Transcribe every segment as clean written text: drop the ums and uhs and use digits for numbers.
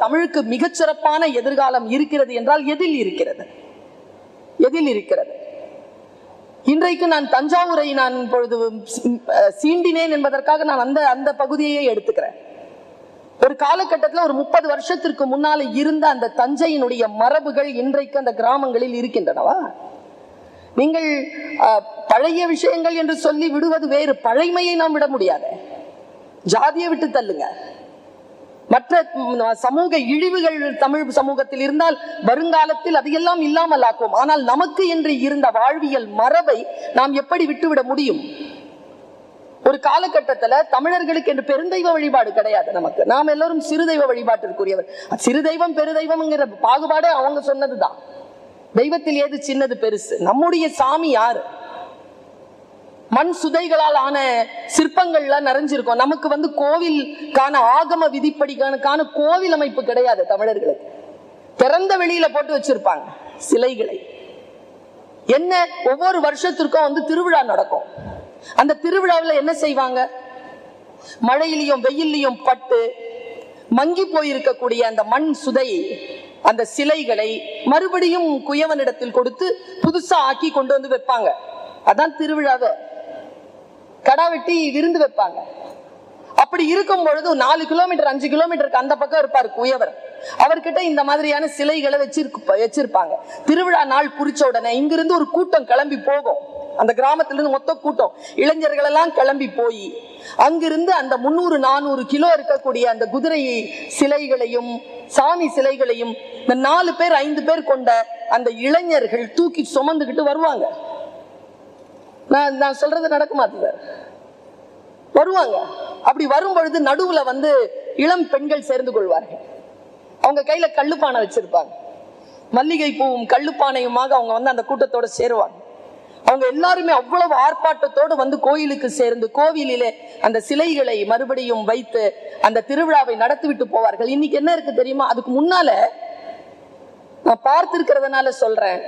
தமிழுக்கு மிகச்சிறப்பான எதிர்காலம் இருக்கிறது என்றால் எதில் இருக்கிறது? எதில் இருக்கிறது? இன்றைக்கு நான் தஞ்சாவூரை நான் இப்பொழுது சீண்டினேன் என்பதற்காக நான் அந்த பகுதியை எடுத்துக்கிறேன். ஒரு காலகட்டத்தில் ஒரு 30 வருஷத்திற்கு முன்னால இருந்த அந்த தஞ்சையினுடைய மரபுகள் இன்றைக்கு அந்த கிராமங்களில் இருக்கின்றனவா? நீங்கள் பழைய விஷயங்கள் என்று சொல்லி விடுவது வேறு, பழைமையை நாம் விட முடியாது. ஜாதியை விட்டு தள்ளுங்க, மற்ற சமூக இழிவுகள் தமிழ் சமூகத்தில் இருந்தால் வருங்காலத்தில் அதையெல்லாம் இல்லாமல் ஆக்கும். ஆனால் நமக்கு என்று இருந்த வாழ்வியல் மரபை நாம் எப்படி விட்டுவிட முடியும்? ஒரு காலகட்டத்தில் தமிழர்களுக்கு என்று பெருந்தெய்வ வழிபாடு கிடையாது. நமக்கு நாம் எல்லோரும் சிறுதெய்வ வழிபாட்டிற்குரியவர். சிறுதெய்வம் பெருதெய்வம்ங்கிற பாகுபாடு அவங்க சொன்னதுதான். தெய்வத்தில் ஏது சின்னது பெருசு? நம்முடைய சாமி யாரு? மண் சுதைகளால் ஆன சிற்பங்கள்ல நிறைஞ்சிருக்கும். நமக்கு கோவிலுக்கான ஆகம விதிப்படிக்கான கோவில் அமைப்பு கிடையாது. தமிழர்களுக்கு திறந்த வெளியில போட்டு வச்சிருப்பாங்க சிலைகளை. என்ன, ஒவ்வொரு வருஷத்திற்கும் திருவிழா நடக்கும். அந்த திருவிழாவில் என்ன செய்வாங்க? மழையிலையும் வெயிலையும் பட்டு மங்கி போயிருக்கக்கூடிய அந்த மண் சுதை, அந்த சிலைகளை மறுபடியும் குயவனிடத்தில் கொடுத்து புதுசா ஆக்கி கொண்டு வைப்பாங்க. அதான் திருவிழாவை. கடா வெட்டி விருந்து வைப்பாங்க. அப்படி இருக்கும் பொழுது 4 கிலோமீட்டர் 5 கிலோமீட்டருக்கு அந்த பக்கம் இருப்பார் குயவர். அவர்கிட்ட இந்த மாதிரியான சிலைகளை வச்சிருப்பாங்க. திருவிழா நாள் குறிச்ச உடனே இங்கிருந்து ஒரு கூட்டம் கிளம்பி போகும். அந்த கிராமத்திலிருந்து மொத்த கூட்டம் இளைஞர்கள் எல்லாம் கிளம்பி போய் அங்கிருந்து அந்த 300-400 கிலோ இருக்கக்கூடிய அந்த குதிரை சிலைகளையும் சாமி சிலைகளையும் இந்த 4 பேர் 5 பேர் கொண்ட அந்த இளைஞர்கள் தூக்கி சுமந்துகிட்டு வருவாங்க. நான் சொல்றது நடக்குமா? வருவாங்க. அப்படி வரும் பொழுது நடுவுல இளம் பெண்கள் சேர்ந்து கொள்வார்கள். அவங்க கையில கள்ளுப்பானை வச்சிருப்பாங்க. மல்லிகை பூவும் கள்ளுப்பானையுமாக அவங்க அந்த கூட்டத்தோட சேருவாங்க. அவங்க எல்லாருமே அவ்வளவு ஆர்ப்பாட்டத்தோடு கோயிலுக்கு சேர்ந்து கோவிலிலே அந்த சிலைகளை மறுபடியும் வைத்து அந்த திருவிழாவை நடத்திவிட்டு போவார்கள். இன்னைக்கு என்ன இருக்கு தெரியுமா? அதுக்கு முன்னால நான் பார்த்திருக்கிறதுனால சொல்றேன்.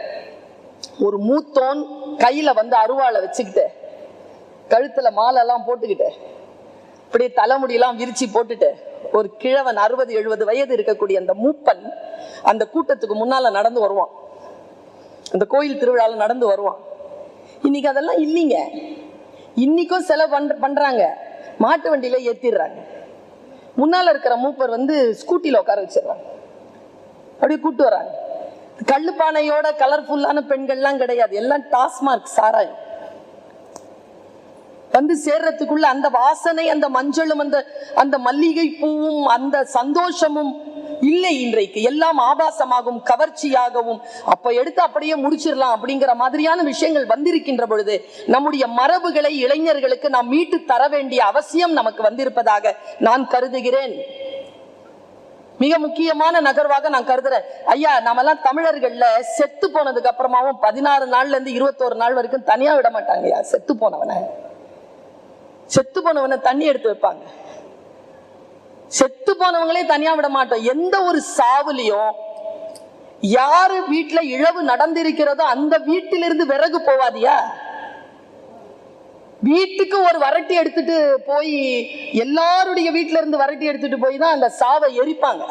ஒரு மூத்தோன் கையில அருவாளை வச்சுக்கிட்டு கழுத்துல மாலை எல்லாம் போட்டுக்கிட்டு இப்படி தலைமுடியெல்லாம் விரிச்சு போட்டுட்டு ஒரு கிழவன் 60-70 வயது இருக்கக்கூடிய அந்த மூப்பன் அந்த கூட்டத்துக்கு முன்னால நடந்து வருவான். அந்த கோயில் திருவிழால நடந்து வருவான். இன்னைக்கு அதெல்லாம் இல்லைங்க. இன்னைக்கும் செலவு பண்றாங்க. மாட்டு வண்டியில ஏத்திடுறாங்க. முன்னால இருக்கிற மூப்பர் ஸ்கூட்டில உட்கார வச்சிடறாங்க. அப்படியே கூட்டு வராங்க. கள்ளுப்பானையோட கலர்ஃபுல்லான பெண்கள்லாம் கிடையாது. எல்லாம் டாஸ்மார்க் சாராயம் சேர்றதுக்குள்ள அந்த வாசனை, அந்த மஞ்சளும், அந்த மல்லிகை பூவும், அந்த சந்தோஷமும் இல்லை. இன்றைக்கு எல்லாம் ஆபாசமாகவும் கவர்ச்சியாகவும் அப்ப எடுத்து அப்படியே முடிச்சிடலாம் அப்படிங்கிற மாதிரியான விஷயங்கள் வந்திருக்கின்ற பொழுது நம்முடைய மரபுகளை இளைஞர்களுக்கு நாம் மீட்டு தர வேண்டிய அவசியம் நமக்கு வந்திருப்பதாக நான் கருதுகிறேன். மிக முக்கியமான நகர்வாக நான் கருதுறேன். ஐயா, நாமெல்லாம் தமிழர்கள்ல செத்து போனதுக்கு அப்புறமாவும் 16 நாள்ல இருந்து 21 நாள் வரைக்கும் தனியா விட மாட்டாங்கய்யா. செத்து போனவனை தண்ணி எடுத்து வைப்பாங்க. செத்து போனவங்களே தனியா விட மாட்டோம். எந்த ஒரு சாவுலையும் யாரு வீட்டுல இழவு நடந்திருக்கிறதோ அந்த வீட்டிலிருந்து விறகு போவாதியா? வீட்டுக்கு ஒரு வரட்டி எடுத்துட்டு போய் எல்லாருடைய வீட்டுல இருந்து வரட்டி எடுத்துட்டு போய் தான் அந்த சாவை எரிப்பாங்க.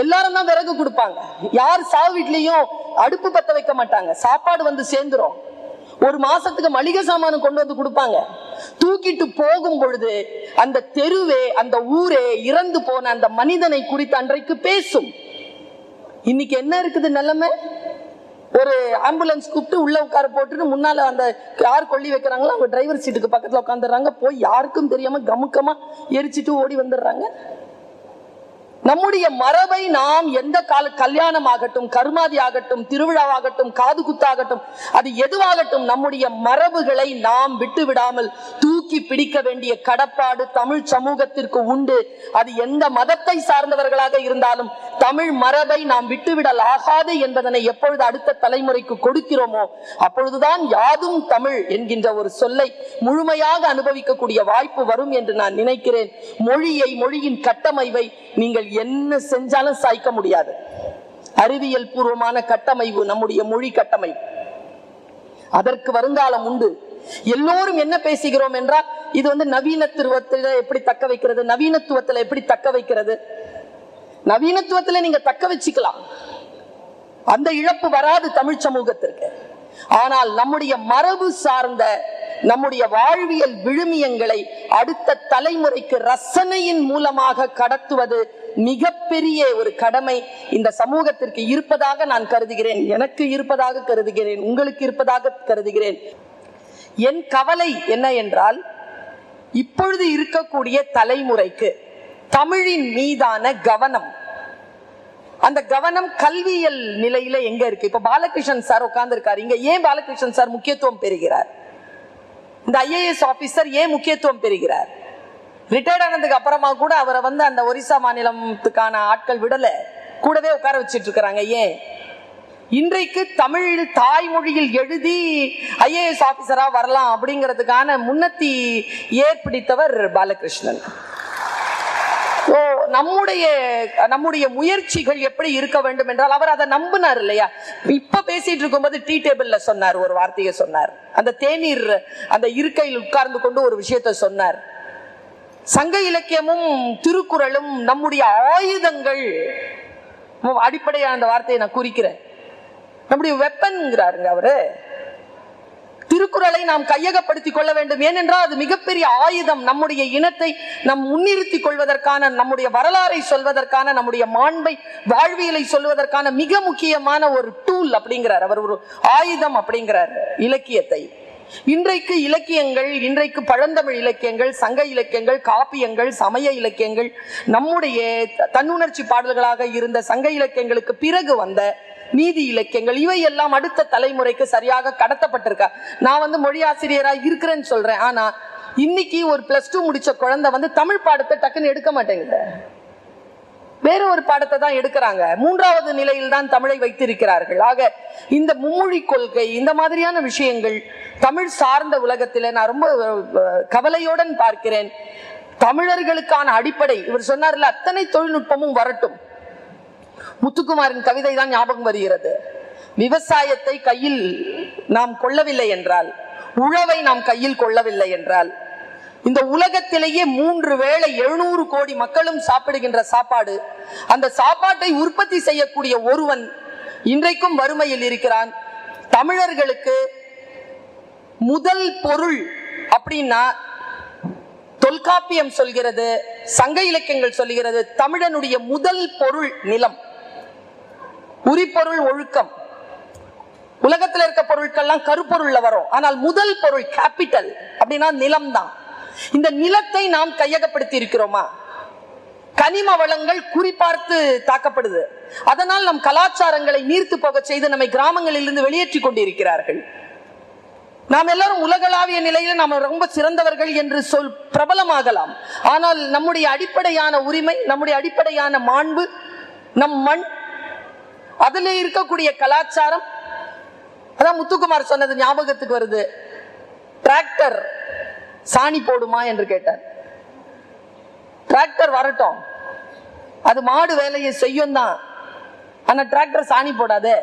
எல்லாரும் தான் விறகு கொடுப்பாங்க. யார் சாவு வீட்லயும் அடுப்பு பத்த வைக்க மாட்டாங்க. சாப்பாடு சேர்ந்துரும். ஒரு மாசத்துக்கு மளிகை சாமான் கொண்டு கொடுப்பாங்க. தூக்கிட்டு போகும் பொழுது அந்த தெருவே, அந்த ஊரே இறந்து போன அந்த மனிதனை குறித்து அன்றைக்கு பேசும். இன்னைக்கு என்ன இருக்குது நிலைமை? ஒரு ஆம்புலன்ஸ் கூப்பிட்டு உள்ள உட்கார போட்டுட்டு முன்னால அந்த யார் கொல்லி வைக்கிறாங்களோ அவங்க டிரைவர் சீட்டுக்கு பக்கத்துல உட்காந்துடுறாங்க. போய் யாருக்கும் தெரியாம கமுக்கமா எரிச்சிட்டு ஓடி வந்துடுறாங்க. நம்முடைய மரபை நாம் எந்த கல்யாணம் ஆகட்டும், கருமாதி ஆகட்டும், திருவிழாவாகட்டும், காது குத்தாகட்டும், அது எதுவாகட்டும், நம்முடைய மரபுகளை நாம் விட்டு விடாமல் தூக்கி பிடிக்க வேண்டிய கடப்பாடு தமிழ் சமூகத்திற்கு உண்டு. அது எந்த மதத்தை சார்ந்தவர்களாக இருந்தாலும் தமிழ் மரபை நாம் விட்டுவிடல் ஆகாது என்பதனை எப்பொழுது அடுத்த தலைமுறைக்கு கொடுக்கிறோமோ அப்பொழுதுதான் யாதும் தமிழ் என்கின்ற ஒரு சொல்லை முழுமையாக அனுபவிக்கக்கூடிய வாய்ப்பு வரும் என்று நான் நினைக்கிறேன். மொழியின் கட்டமைப்பை நீங்கள் என்ன செஞ்சாலும் சாய்க்க முடியாது. அறிவியல் பூர்வமான கட்டமைப்பு நம்முடைய மொழி கட்டமைப்பு. அதற்கு வருங்காலம் உண்டு. எல்லோரும் என்ன பேசுகிறோம் என்றால் இது நவீனத்துவத்தில் எப்படி தக்க வைக்கிறது, நவீனத்துவத்தில் எப்படி தக்க வைக்கிறது. நவீனத்துவத்துல நீங்க தக்க வச்சுக்கலாம், அந்த இழப்பு வராது தமிழ் சமூகத்திற்கு. ஆனால் நம்முடைய மரபு சார்ந்த நம்முடைய வாழ்வியல் விழுமியங்களை அடுத்த தலைமுறைக்கு ரசனையின் மூலமாக கடத்துவது மிகப்பெரிய ஒரு கடமை இந்த சமூகத்திற்கு இருப்பதாக நான் கருதுகிறேன். எனக்கு இருப்பதாக கருதுகிறேன், உங்களுக்கு இருப்பதாக கருதுகிறேன். என் கவலை என்ன என்றால், இப்பொழுது இருக்கக்கூடிய தலைமுறைக்கு தமிழின் மீதான கவனம், அந்த கவனம் கல்வியல் நிலையில எங்க இருக்கு? இப்ப பாலகிருஷ்ணன் சார் உட்கார்ந்து இருக்காரு இங்க. ஏன் பாலகிருஷ்ணன் சார் முக்கியத்துவம் பெறுகிறார்? இந்த IAS ஆபீசர் ஏன் முக்கியத்துவம் பெறுகிறார்? ரிட்டையர்ட் ஆனதுக்கு அப்புறமா கூட அவரை அந்த ஒரிசா மாநிலத்துக்கான ஆட்கள் விடல, கூடவே உட்கார வச்சிட்டு இருக்கிறாங்க. ஏன்? இன்றைக்கு தமிழ் தாய்மொழியில் எழுதி IAS ஆபீசரா வரலாம் அப்படிங்கிறதுக்கான முன்னத்தி ஏற்படுத்தவர் பாலகிருஷ்ணன். நம்முடைய முயற்சிகள் எப்படி இருக்க வேண்டும் என்றால், அவர் அதை நம்பினார் இல்லையா? இப்ப பேசிட்டு இருக்கும்போது டீ டேபிள்ல சொன்னார், ஒரு வார்த்தையை சொன்னார். அந்த தேநீர் அந்த இருக்கையில் உட்கார்ந்து கொண்டு ஒரு விஷயத்தை சொன்னார். சங்க இலக்கியமும் திருக்குறளும் நம்முடைய ஆயுதங்கள். அடிப்படையான அந்த வார்த்தையை நான் குறிக்கிறேன். நம்முடைய வெப்பன்ங்கிறாருங்க அவரு. திருக்குறளை நாம் கையகப்படுத்திக் கொள்ள வேண்டும். ஏனென்றால் அது மிகப்பெரிய ஆயுதம். நம்முடைய இனத்தை நம் முன்னிறுத்திக் கொள்வதற்கான, நம்முடைய வரலாறை சொல்வதற்கான, நம்முடைய மாண்பை வாழ்வியலை சொல்வதற்கான மிக முக்கியமான ஒரு டூல் அப்படிங்கிறார் அவர், ஒரு ஆயுதம் அப்படிங்கிறார் இலக்கியத்தை. இன்றைக்கு இலக்கியங்கள், இன்றைக்கு பழந்தமிழ் இலக்கியங்கள், சங்க இலக்கியங்கள், காப்பியங்கள், சமய இலக்கியங்கள், நம்முடைய தன்னுணர்ச்சி பாடல்களாக இருந்த சங்க இலக்கியங்களுக்கு பிறகு வந்த நீதி இலக்கியங்கள், இவை எல்லாம் அடுத்த தலைமுறைக்கு சரியாக கடத்தப்பட்டிருக்க. நான் மொழி ஆசிரியராக இருக்கிறேன்னு சொல்றேன். ஆனா இன்னைக்கு ஒரு +2 முடிச்ச குழந்தை தமிழ் பாடத்தை டக்குன்னு எடுக்க மாட்டேங்குது, வேற ஒரு பாடத்தை தான் எடுக்கிறாங்க. 3வது நிலையில் தான் தமிழை வைத்திருக்கிறார்கள். ஆக இந்த மும்மொழி கொள்கை, இந்த மாதிரியான விஷயங்கள் தமிழ் சார்ந்த உலகத்தில் நான் ரொம்ப கவலையுடன் பார்க்கிறேன். தமிழர்களுக்கான அடிப்படை, இவர் சொன்னார்ல, அத்தனை தொழில்நுட்பமும் வரட்டும். முத்துக்குமாரின் கவிதை தான் ஞாபகம் வருகிறது. விவசாயத்தை கையில் நாம் கொள்ளவில்லை என்றால், உழவை நாம் கையில் கொள்ளவில்லை என்றால், இந்த உலகத்திலேயே 3 வேளை 700 கோடி மக்களும் சாப்பிடுகின்ற சாப்பாடு, அந்த சாப்பாட்டை உற்பத்தி செய்யக்கூடிய ஒருவன் இன்றைக்கும் வறுமையில் இருக்கிறான். தமிழர்களுக்கு முதல் பொருள் அப்படின்னா தொல்காப்பியம் சொல்கிறது, சங்க இலக்கியங்கள் சொல்கிறது, தமிழனுடைய முதல் பொருள் நிலம், உரிப்பொருள் ஒழுக்கம். உலகத்தில் இருக்க பொருட்கள்லாம் கருப்பொருள்ல வரும், ஆனால் முதல் பொருள் கேபிட்டல் அப்படின்னா நிலம் தான். இந்த நிலத்தை நாம் கையகப்படுத்தி இருக்கிறோமா? கனிம வளங்கள் குறிப்பார்த்து தாக்கப்படுது. அதனால் நம் கலாச்சாரங்களை நீர்த்து போக செய்து நம்மை கிராமங்களில் இருந்து வெளியேற்றி கொண்டிருக்கிறார்கள். நாம் எல்லாரும் உலகளாவிய நிலையில நாம் ரொம்ப சிறந்தவர்கள் என்று பிரபலமாகலாம். ஆனால் நம்முடைய அடிப்படையான உரிமை, நம்முடைய அடிப்படையான மாண்பு, நம் மண், அதுல இருக்கக்கூடிய கலாச்சாரம். அதான் முத்துக்குமார் சொன்னது ஞாபகத்துக்கு வருது. டிராக்டர் சாணி போடுமா என்று கேட்டார். டிராக்டர் வரட்டும், அது மாடு வேலையை செய்யும் தான், ஆனா டிராக்டர் சாணி போடாதே.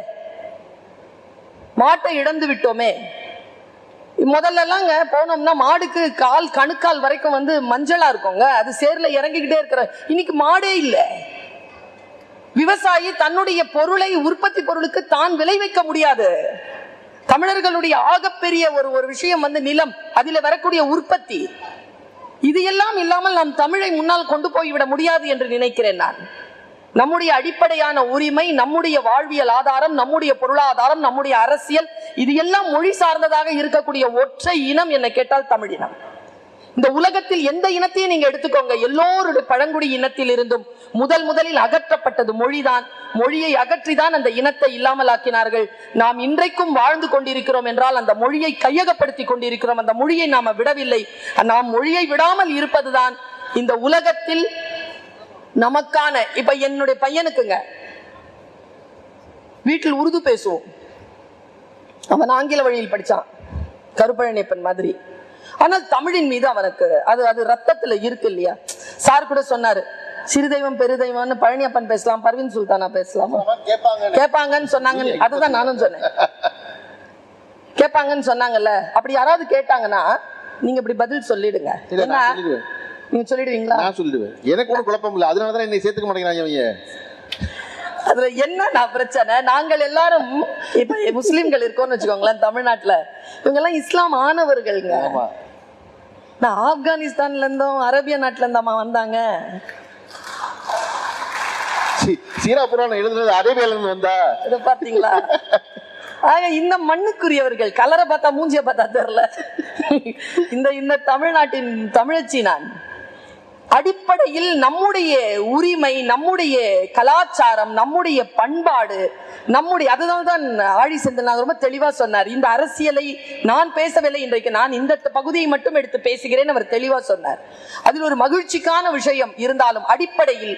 மாட்டை இழந்து விட்டோமே. முதல்ல போனோம்னா மாடுக்கு கால் கணுக்கால் வரைக்கும் மஞ்சளா இருக்குங்க, அது சேர்ல இறங்கிக்கிட்டே இருக்கிற. இன்னைக்கு மாடே இல்லை. விவசாயி தன்னுடைய பொருளை, உற்பத்தி பொருளுக்கு தான் விளைவிக்க முடியாது. தமிழர்களுடைய ஆகப்பெரிய ஒரு விஷயம் நிலம், அதில வரக்கூடிய உற்பத்தி. இது எல்லாம் இல்லாமல் நாம் தமிழை முன்னால் கொண்டு போய்விட முடியாது என்று நினைக்கிறேன் நான். நம்முடைய அடிப்படையான உரிமை, நம்முடைய வாழ்வியல் ஆதாரம், நம்முடைய பொருளாதாரம், நம்முடைய அரசியல், இது எல்லாம் மொழி சார்ந்ததாக இருக்கக்கூடிய ஒற்றை இனம் என்ன கேட்டால் தமிழினம். இந்த உலகத்தில் எந்த இனத்தையும் நீங்க எடுத்துக்கோங்க, எல்லோருடைய பழங்குடி இனத்தில் இருந்தும் முதலில் அகற்றப்பட்டது மொழிதான். மொழியை அகற்றிதான் அந்த இனத்தை இல்லாமல் ஆக்கினார்கள். நாம் இன்றைக்கும் வாழ்ந்து கொண்டிருக்கிறோம் என்றால் அந்த மொழியை கையகப்படுத்தி கொண்டிருக்கிறோம். அந்த மொழியை நாம விடவில்லை. நாம் மொழியை விடாமல் இருப்பதுதான் இந்த உலகத்தில் நமக்கான. இப்ப என்னுடைய பையனுக்குங்க வீட்டில் உருது பேசுவோம். அவன் ஆங்கில வழியில் படிச்சான், கருப்பழனியப்பன் மாதிரி. ஆனால் தமிழின் மீது அவனுக்கு அது ரத்தத்துல இருக்கு இல்லையா? சார் கூட சொன்னாரு, சிறுதெய்வம் பெருதெய்வம்னு பழனியப்பன் பேசலாம், பர்வீன் சுல்தானா பேசலாம் கேட்பாங்கன்னு சொன்னாங்க. அதுதான் நானும் சொன்னேன், கேட்பாங்கன்னு சொன்னாங்கல்ல. அப்படி யாராவது கேட்டாங்கன்னா நீங்க இப்படி பதில் சொல்லிடுங்க. என்ன நீங்க சொல்லிடுவீங்களா? நான் சொல்லிடுவேன், எனக்கு ஒன்றும் குழப்பம் இல்லை. அதனாலதான் என்னை சேர்த்துக்க மாட்டேங்கிறாங்க. அதுல என்ன பிரச்சனை, நாங்கள் எல்லாரும் இப்ப முஸ்லிம்கள் இருக்கோம்னு வச்சுக்கோங்களேன் தமிழ்நாட்டுல, இவங்க எல்லாம் இஸ்லாம் ஆனவர்கள்ங்க. நான் ஆப்கானிஸ்தான்ல இருந்தோம் அரேபியா நாட்டுல இருந்தாமா வந்தாங்க. சீனா புராணம் எழுதுனது அரேபியால இருந்து வந்தா, இத பாத்தீங்களா? ஆக இந்த மண்ணுக்குரியவர்கள், கலரை பார்த்தா மூஞ்சிய பார்த்தா தெரியல. இந்த தமிழ்நாட்டின் தமிழச்சி நான். அடிப்படையில் நம்முடைய உரிமை, நம்முடைய கலாச்சாரம், நம்முடைய பண்பாடு, நம்முடைய அதுதான் ஆழி செந்தில் ரொம்ப தெளிவா சொன்னார். இந்த அரசியலை நான் பேசவில்லை, இன்றைக்கு நான் இந்த பகுதியை மட்டும் எடுத்து பேசுகிறேன் அவர் தெளிவா சொன்னார். அதில் ஒரு மகிழ்ச்சிக்கான விஷயம் இருந்தாலும் அடிப்படையில்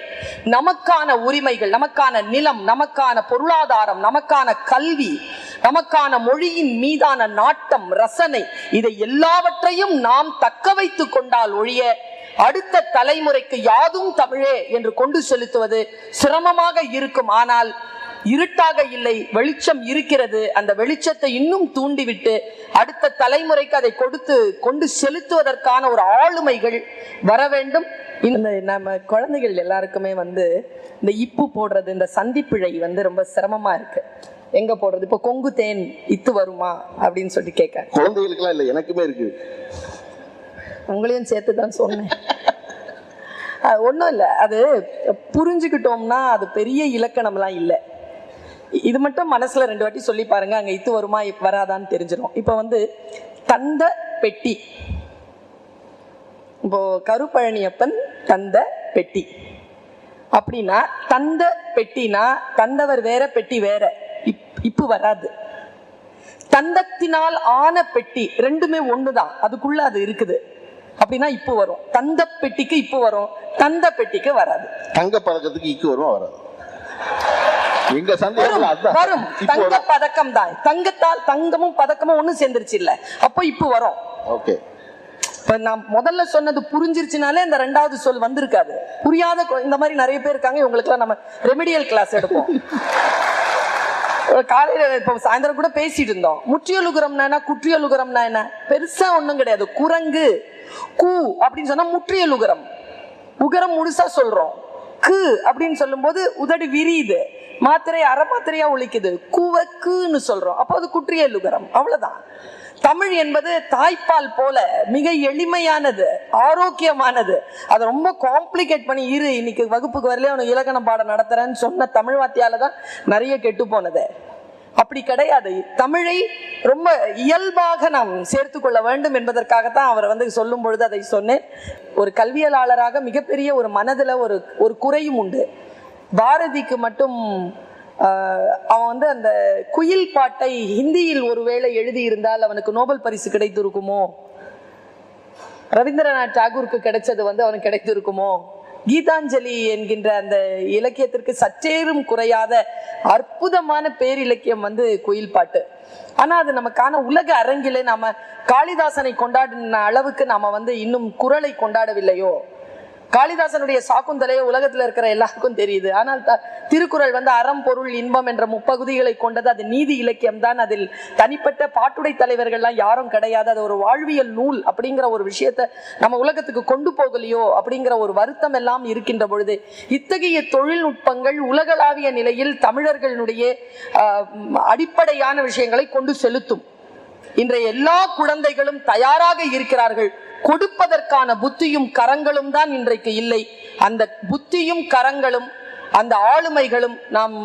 நமக்கான உரிமைகள், நமக்கான நிலம், நமக்கான பொருளாதாரம், நமக்கான கல்வி, நமக்கான மொழியின் மீதான நாட்டம், ரசனை, இதை எல்லாவற்றையும் நாம் தக்க வைத்துக் கொண்டால் ஒழிய அடுத்த தலைமுறைக்கு யாதும் தமிழே என்று கொண்டு செலுத்துவது சிரமமாக இருக்கும். ஆனால் இருட்டாக இல்லை, வெளிச்சம் இருக்கிறது. அந்த வெளிச்சத்தை இன்னும் தூண்டிவிட்டு அடுத்த தலைமுறைக்கு அதை கொடுத்து கொண்டு செலுத்துவதற்கான ஒரு ஆளுமைகள் வர வேண்டும். இந்த நம்ம குழந்தைகள் எல்லாருக்குமே இந்த இப்பு போடுறது, இந்த சந்திப்பிழை ரொம்ப சிரமமா இருக்கு. எங்க போடுறது? இப்ப கொங்கு தேன் இத்து வருமா அப்படின்னு சொல்லி கேட்க குழந்தைகளுக்கு இல்ல, எனக்குமே இருக்கு. உங்களையும் சேர்த்துதான் சொன்னேன். ஒன்றும் இல்லை, அது புரிஞ்சுக்கிட்டோம்னா அது பெரிய இலக்கணம்லாம் இல்லை. இது மட்டும் மனசுல 2 வாட்டி சொல்லி பாருங்க, அங்க இத்து வருமா வராதான்னு தெரிஞ்சிடும். இப்ப தந்த பெட்டி, இப்போ கருப்பழனியப்பன் தந்த பெட்டி அப்படின்னா, தந்த பெட்டினா தந்தவர் வேற, பெட்டி வேற, இப்பு வராது. தந்தத்தினால் ஆன பெட்டி ரெண்டுமே ஒண்ணுதான், அதுக்குள்ள அது இருக்குது அப்படின்னா இப்பு வரும். தந்த பெட்டிக்கு இப்பு வரும், தந்த பெட்டிக்கு வராது. தங்க பதக்கத்துக்கு இக்கு வருமா வராது? எங்க சந்தேகம் வரும். தங்க பதக்கம் தான், தங்கத்தால் தங்கமும் பதக்கமும் ஒண்ணு சேர்ந்துருச்சு இல்ல, அப்போ இப்பு வரும். ஓகே. இப்ப நான் முதல்ல சொன்னது புரிஞ்சிருச்சுனாலே இந்த 2வது சொல் வந்திருக்காது. புரியாத இந்த மாதிரி நிறைய பேர் இருக்காங்க. இவங்களுக்கு எல்லாம் நம்ம ரெமிடியல் கிளாஸ் எடுப்போம். காலையில இப்ப சாயந்தரம் கூட பேசிட்டு இருந்தோம். முற்றியலுகரம்னா என்ன, குற்றியலுகரம்னா என்ன? பெருசா ஒண்ணும் கிடையாது. குரங்கு கூ அப்படின்னு சொன்னா முற்றியலுகரம், உகரம் முழுசா சொல்றோம். கு அப்படின்னு சொல்லும் போது உதடு விரியுது, மாத்திரை அரை மாத்திரையா ஒழிக்குது, குவக்குன்னு சொல்றோம், அப்போ அது குற்றியலுகரம். அவ்வளவுதான். தமிழ் என்பது தாய்ப்பால் போல மிக எளிமையானது, ஆரோக்கியமானது. அதை ரொம்ப காம்ப்ளிகேட் பண்ணி இன்னைக்கு வகுப்புக்கு வரலையே அவனுக்கு இலக்கண பாடம் நடத்துறேன்னு சொன்ன தமிழ் வாத்தியால தான் நிறைய கெட்டு போனது. அப்படி கிடையாது. தமிழை ரொம்ப இயல்பாக நாம் சேர்த்து கொள்ள வேண்டும் என்பதற்காகத்தான் அவர் சொல்லும் பொழுது அதை சொன்னேன். ஒரு கல்வியலாளராக மிகப்பெரிய ஒரு மனதுல ஒரு குறையும் உண்டு. பாரதிக்கு மட்டும் அவன் அந்த குயில் பாட்டை ஹிந்தியில் ஒருவேளை எழுதி இருந்தால் அவனுக்கு நோபல் பரிசு கிடைத்திருக்குமோ? ரவீந்திரநாத் டாகூருக்கு கிடைச்சது அவனுக்கு கிடைத்திருக்குமோ? கீதாஞ்சலி என்கின்ற அந்த இலக்கியத்திற்கு சற்றேறும் குறையாத அற்புதமான பேரிலக்கியம் குயில் பாட்டு. ஆனா அது நமக்கான உலக அரங்கிலே நாம காளிதாசனை கொண்டாடின அளவுக்கு நாம இன்னும் குறளை கொண்டாடவில்லையோ? காளிதாசனுடைய சாக்குந்தலையை உலகத்துல இருக்கிற எல்லாருக்கும் தெரியுது. ஆனால் திருக்குறள் அறம் பொருள் இன்பம் என்ற முப்பகுதிகளை கொண்டது. அது நீதி இலக்கியம் தான். அதில் தனிப்பட்ட பாட்டுடை தலைவர்கள்லாம் யாரும் கிடையாது. அது ஒரு வாழ்வியல் நூல் அப்படிங்கிற ஒரு விஷயத்த நம்ம உலகத்துக்கு கொண்டு போகலையோ அப்படிங்கிற ஒரு வருத்தம் எல்லாம் இருக்கின்ற பொழுது, இத்தகைய தொழில்நுட்பங்கள் உலகளாவிய நிலையில் தமிழர்களுடைய அடிப்படையான விஷயங்களை கொண்டு செலுத்தும். இன்றைய எல்லா குழந்தைகளும் தயாராக இருக்கிறார்கள். கொடுப்பதற்கான புத்தியும் கரங்களும் தான் இன்றைக்கு இல்லை. அந்த புத்தியும் கரங்களும் அந்த ஆளுமைகளும் நாம்